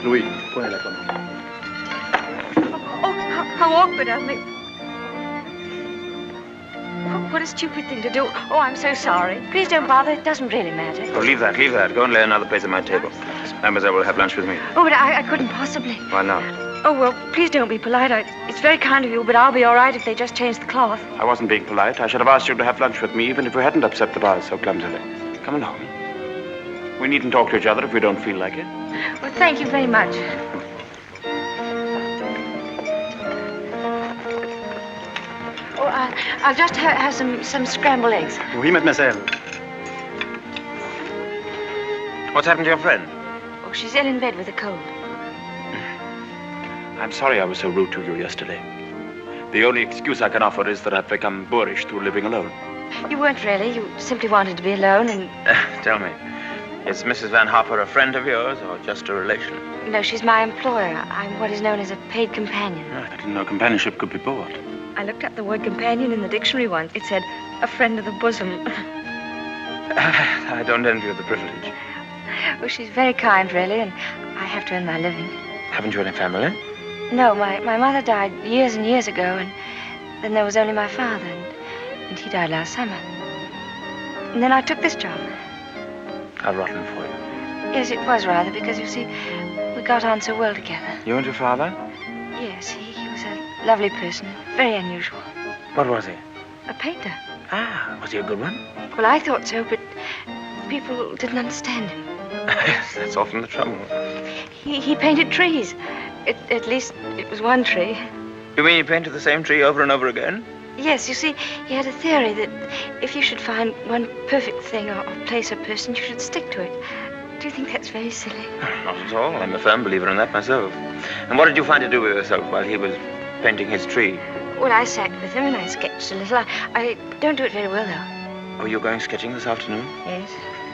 Louis, prenez la commande. Oh, how awkward of me. What a stupid thing to do. Oh, I'm so sorry. Please don't bother. It doesn't really matter. Oh, leave that. Go and lay another place at my table. Mademoiselle will have lunch with me. Oh, but I couldn't possibly. Why not? Oh, well, please don't be polite. It's very kind of you, but I'll be all right if they just change the cloth. I wasn't being polite. I should have asked you to have lunch with me, even if you hadn't upset the bars so clumsily. Come along. We needn't talk to each other if we don't feel like it. Well, thank you very much. Oh, I'll just have some scrambled eggs. Oui, mademoiselle. What's happened to your friend? Oh, she's ill in bed with a cold. I'm sorry I was so rude to you yesterday. The only excuse I can offer is that I've become boorish through living alone. You weren't really. You simply wanted to be alone and... Tell me, is Mrs. Van Hopper a friend of yours or just a relation? No, she's my employer. I'm what is known as a paid companion. I didn't know companionship could be bought. I looked up the word companion in the dictionary once. It said, a friend of the bosom. I don't envy you the privilege. Well, she's very kind, really, and I have to earn my living. Haven't you any family? No, my mother died years and years ago, and then there was only my father, and he died last summer. And then I took this job. How rotten for you. Yes, it was rather, because, you see, we got on so well together. You and your father? Yes, he was a lovely person, very unusual. What was he? A painter. Ah, was he a good one? Well, I thought so, but people didn't understand him. Yes, that's often the trouble. He painted trees. At least it was one tree. You mean he painted the same tree over and over again? Yes, you see, he had a theory that if you should find one perfect thing or place or person, you should stick to it. Do you think that's very silly? Not at all. I'm a firm believer in that myself. And what did you find to do with yourself while he was painting his tree? Well, I sat with him and I sketched a little. I don't do it very well, though. Oh, you're going sketching this afternoon? Yes.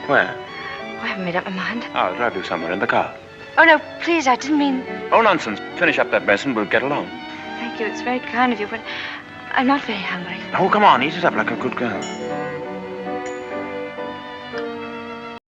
Where? Oh, I haven't made up my mind. I'll drive you somewhere in the car. Oh, no, please, I didn't mean... Oh, nonsense. Finish up that mess and we'll get along. Thank you, it's very kind of you, but I'm not very hungry. Oh, come on, eat it up like a good girl.